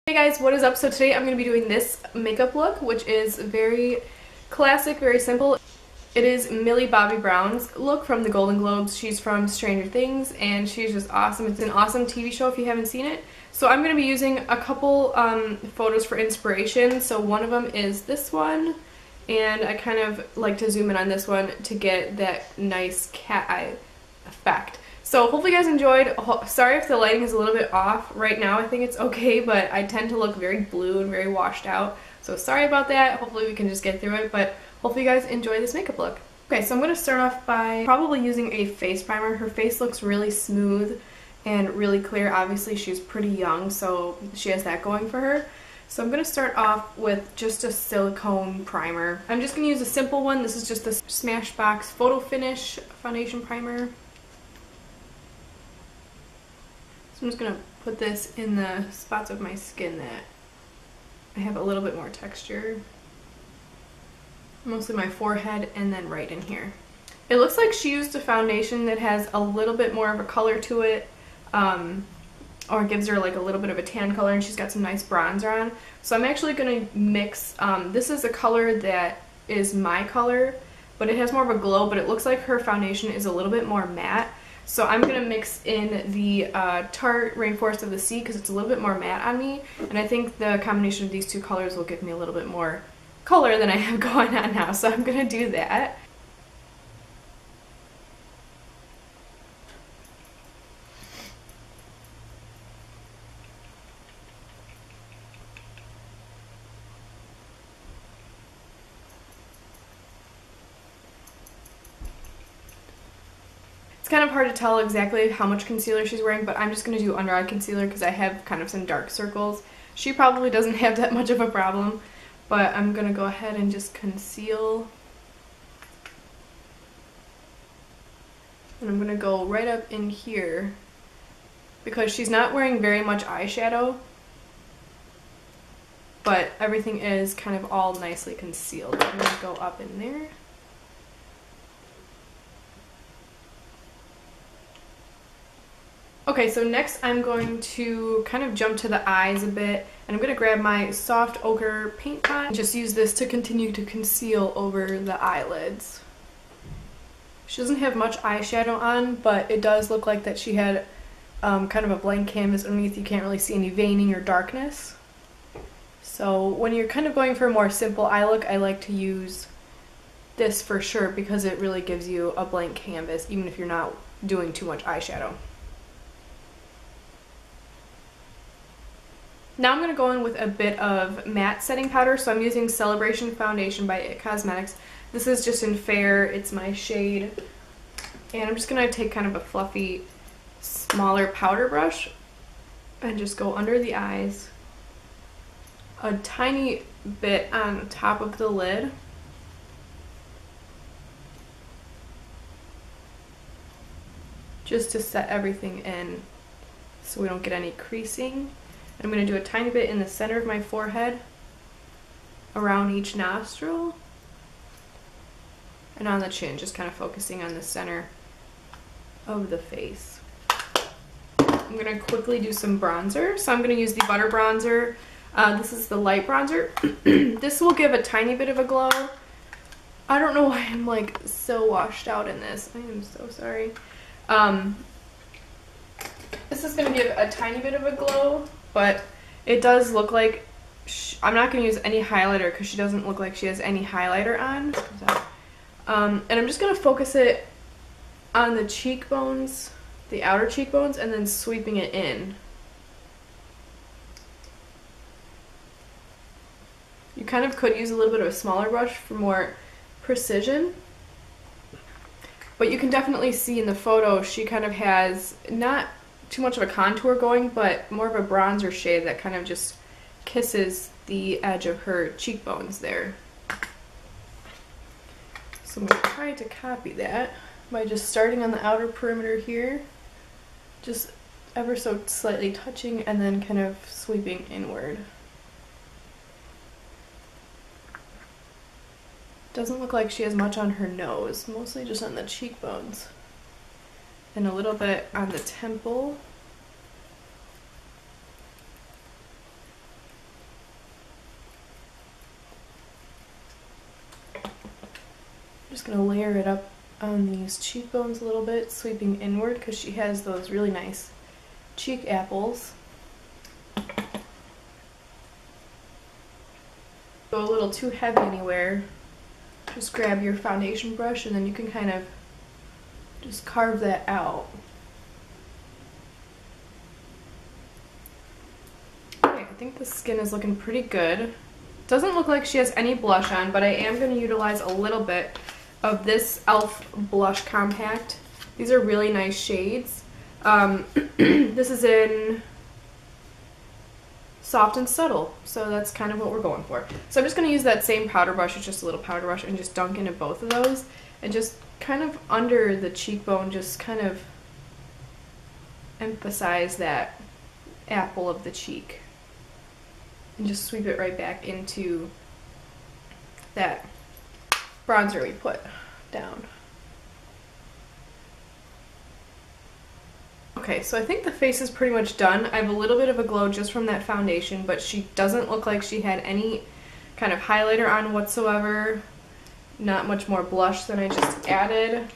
Hey guys, what is up? So today I'm going to be doing this makeup look, which is very classic, very simple. It is Millie Bobby Brown's look from the Golden Globes. She's from Stranger Things and she's just awesome. It's an awesome TV show if you haven't seen it. So I'm going to be using a couple photos for inspiration. So one of them is this one, and I kind of like to zoom in on this one to get that nice cat eye effect. So hopefully you guys enjoyed. Sorry if the lighting is a little bit off right now. I think it's okay, but I tend to look very blue and very washed out. So sorry about that. Hopefully we can just get through it, but hopefully you guys enjoy this makeup look. Okay, so I'm going to start off by probably using a face primer. Her face looks really smooth and really clear. Obviously she's pretty young, so she has that going for her. So I'm going to start off with just a silicone primer. I'm just going to use a simple one. This is just the Smashbox Photo Finish Foundation Primer. So I'm just going to put this in the spots of my skin that I have a little bit more texture. Mostly my forehead and then right in here. It looks like she used a foundation that has a little bit more of a color to it, or gives her like a little bit of a tan color, and she's got some nice bronzer on. So I'm actually going to mix, this is a color that is my color, but it has more of a glow, but it looks like her foundation is a little bit more matte. So I'm going to mix in the Tarte Rainforest of the Sea because it's a little bit more matte on me, and I think the combination of these two colors will give me a little bit more color than I have going on now. So I'm going to do that. It's kind of hard to tell exactly how much concealer she's wearing, but I'm just going to do under eye concealer because I have kind of some dark circles. She probably doesn't have that much of a problem, but I'm going to go ahead and just conceal. And I'm going to go right up in here because she's not wearing very much eyeshadow, but everything is kind of all nicely concealed. I'm going to go up in there. Okay, so next I'm going to kind of jump to the eyes a bit, and I'm going to grab my soft ochre paint pot and just use this to continue to conceal over the eyelids. She doesn't have much eyeshadow on, but it does look like that she had kind of a blank canvas underneath. You can't really see any veining or darkness. So when you're kind of going for a more simple eye look, I like to use this for sure because it really gives you a blank canvas even if you're not doing too much eyeshadow. Now I'm going to go in with a bit of matte setting powder. So I'm using Celebration Foundation by IT Cosmetics. This is just in Fair. It's my shade. And I'm just going to take kind of a fluffy, smaller powder brush and just go under the eyes. A tiny bit on top of the lid. Just to set everything in so we don't get any creasing. I'm going to do a tiny bit in the center of my forehead, around each nostril, and on the chin, just kind of focusing on the center of the face. I'm going to quickly do some bronzer. So I'm going to use the Butter Bronzer. This is the light bronzer. This will give a tiny bit of a glow. I don't know why I'm like so washed out in this. I am so sorry. This is going to give a tiny bit of a glow, but it does look like I'm not going to use any highlighter because she doesn't look like she has any highlighter on. And I'm just going to focus it on the cheekbones, the outer cheekbones, and then sweeping it in. You kind of could use a little bit of a smaller brush for more precision. But you can definitely see in the photo she kind of has not too much of a contour going, but more of a bronzer shade that kind of just kisses the edge of her cheekbones there. So I'm going to try to copy that by just starting on the outer perimeter here, just ever so slightly touching and then kind of sweeping inward. Doesn't look like she has much on her nose, mostly just on the cheekbones. And a little bit on the temple. just going to layer it up on these cheekbones a little bit, sweeping inward because she has those really nice cheek apples. Go a little too heavy anywhere, just grab your foundation brush and then you can kind of just carve that out. Okay, I think the skin is looking pretty good. Doesn't look like she has any blush on, but I am going to utilize a little bit of this E.L.F. blush compact. These are really nice shades. This is in Soft and Subtle, so that's kind of what we're going for. So I'm just going to use that same powder brush, it's just a little powder brush, and just dunk into both of those, and just kind of under the cheekbone, just kind of emphasize that apple of the cheek, and just sweep it right back into that bronzer we put down. Okay, so I think the face is pretty much done. I have a little bit of a glow just from that foundation, but she doesn't look like she had any kind of highlighter on whatsoever. Not much more blush than I just added.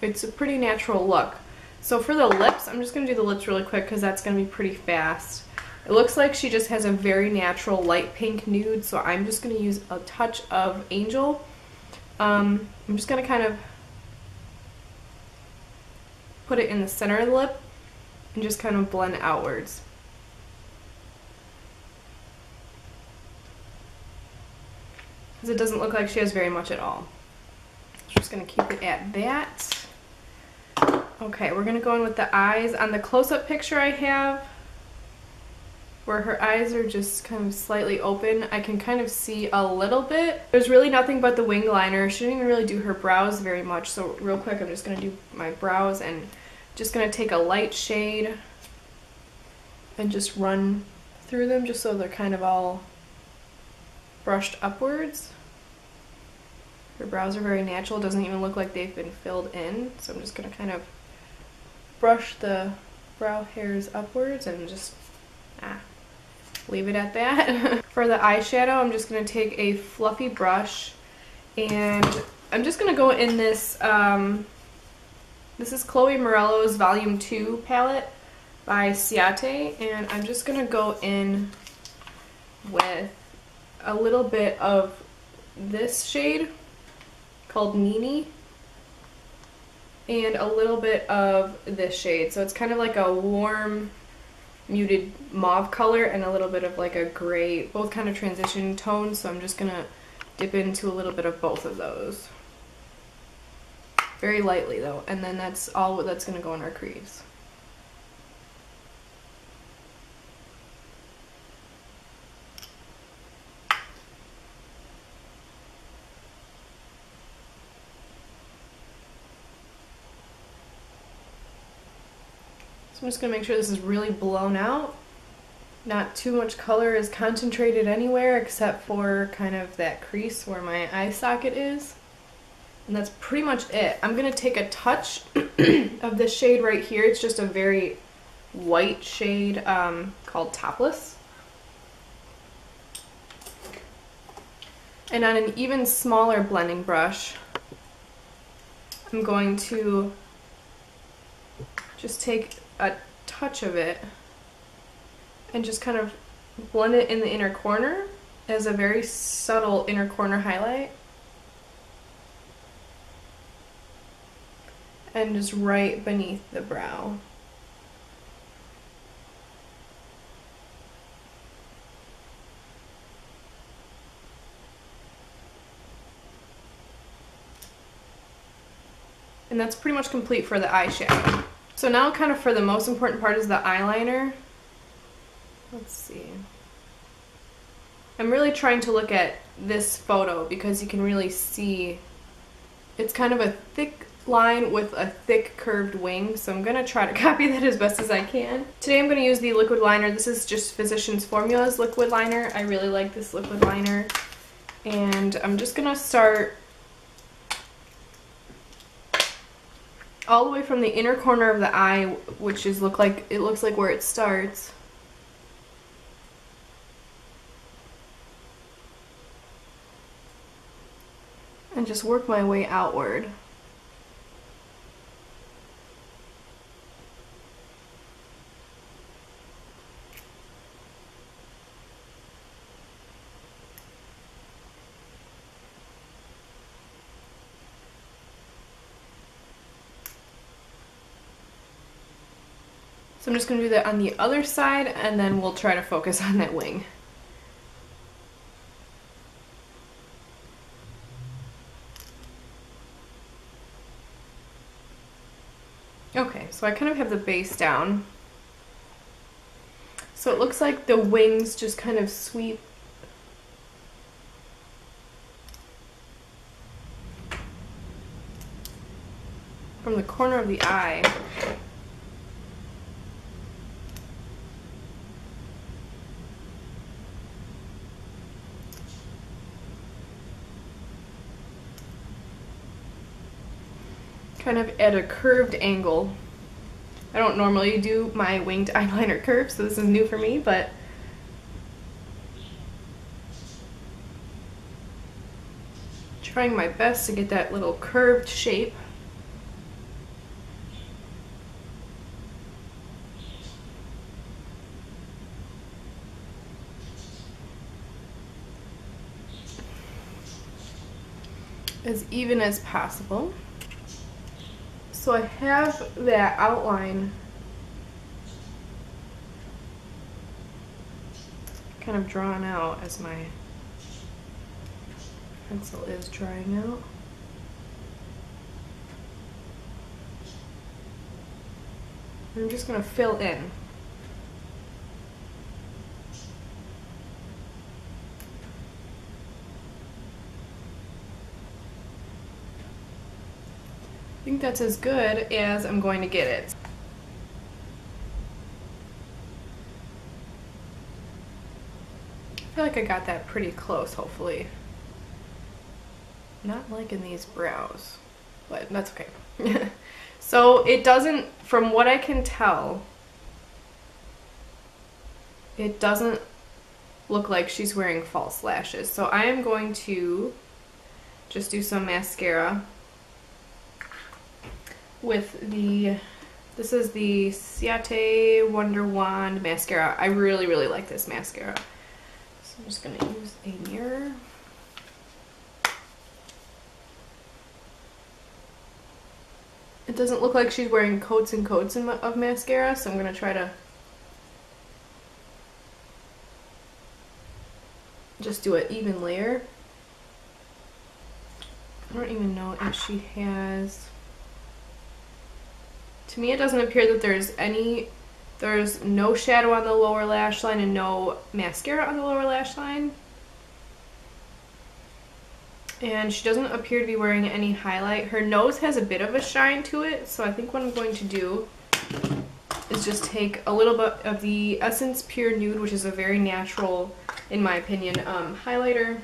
It's a pretty natural look. So for the lips, I'm just going to do the lips really quick because that's going to be pretty fast. It looks like she just has a very natural light pink nude, so I'm just going to use a touch of Angel. I'm just going to kind of put it in the center of the lip and just kind of blend outwards. Because it doesn't look like she has very much at all. So just going to keep it at that. Okay, we're going to go in with the eyes. On the close-up picture I have, where her eyes are just kind of slightly open, I can kind of see a little bit. There's really nothing but the wing liner. She didn't even really do her brows very much, so real quick I'm just going to do my brows and just going to take a light shade and just run through them just so they're kind of all brushed upwards. Her brows are very natural. It doesn't even look like they've been filled in, so I'm just going to kind of brush the brow hairs upwards and just leave it at that. For the eyeshadow, I'm just going to take a fluffy brush and I'm just going to go in this, this is Chloe Morello's Volume 2 palette by Ciate, and I'm just going to go in with a little bit of this shade called Nini and a little bit of this shade. So it's kind of like a warm muted mauve color and a little bit of like a gray, both kind of transition tones, so I'm just gonna dip into a little bit of both of those. Very lightly though, and then that's all that's gonna go in our crease. So I'm just going to make sure this is really blown out. Not too much color is concentrated anywhere except for kind of that crease where my eye socket is. And that's pretty much it. I'm going to take a touch of this shade right here. It's just a very white shade called Topless. And on an even smaller blending brush, I'm going to just take a touch of it and just kind of blend it in the inner corner as a very subtle inner corner highlight. And just right beneath the brow. And that's pretty much complete for the eyeshadow. So now kind of for the most important part is the eyeliner. Let's see. I'm really trying to look at this photo because you can really see it's kind of a thick line with a thick curved wing, so I'm going to try to copy that as best as I can. Today I'm going to use the liquid liner. This is just Physicians Formula's liquid liner. I really like this liquid liner. And I'm just going to start all the way from the inner corner of the eye, which is looks like where it starts. and just work my way outward. So I'm just going to do that on the other side, and then we'll try to focus on that wing. Okay, so I kind of have the base down. So it looks like the wings just kind of sweep from the corner of the eye. Kind of at a curved angle. I don't normally do my winged eyeliner curve, so this is new for me, but trying my best to get that little curved shape. As even as possible. So I have that outline kind of drawn out as my pencil is drying out. I'm just going to fill in. I think that's as good as I'm going to get it. I feel like I got that pretty close, hopefully. Not liking these brows, but that's okay. So it doesn't, from what I can tell, it doesn't look like she's wearing false lashes. So I am going to just do some mascara with this is the Ciate Wonder Wand mascara. I really, really like this mascara. So I'm just gonna use a mirror. It doesn't look like she's wearing coats and coats of mascara, so I'm gonna try to just do an even layer. I don't even know if she has... To me, it doesn't appear that there's no shadow on the lower lash line and no mascara on the lower lash line. And she doesn't appear to be wearing any highlight. Her nose has a bit of a shine to it, so I think what I'm going to do is just take a little bit of the Essence Pure Nude, which is a very natural, in my opinion, highlighter.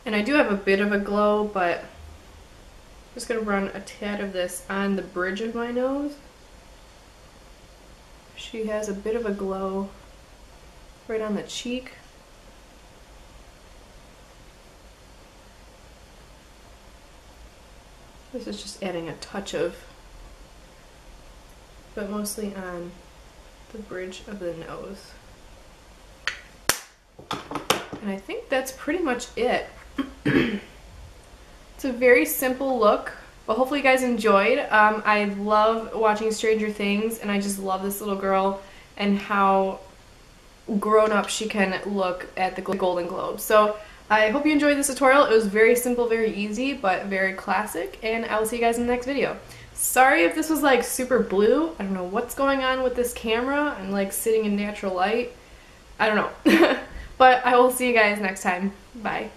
And I do have a bit of a glow, but I'm just going to run a tad of this on the bridge of my nose. She has a bit of a glow right on the cheek. This is just adding a touch of, but mostly on the bridge of the nose. And I think that's pretty much it. It's a very simple look, but hopefully you guys enjoyed. I love watching Stranger Things, and I just love this little girl and how grown up she can look at the Golden Globes. So I hope you enjoyed this tutorial. It was very simple, very easy, but very classic, and I will see you guys in the next video. Sorry if this was like super blue. I don't know what's going on with this camera. I'm like sitting in natural light. I don't know. But I will see you guys next time. Bye.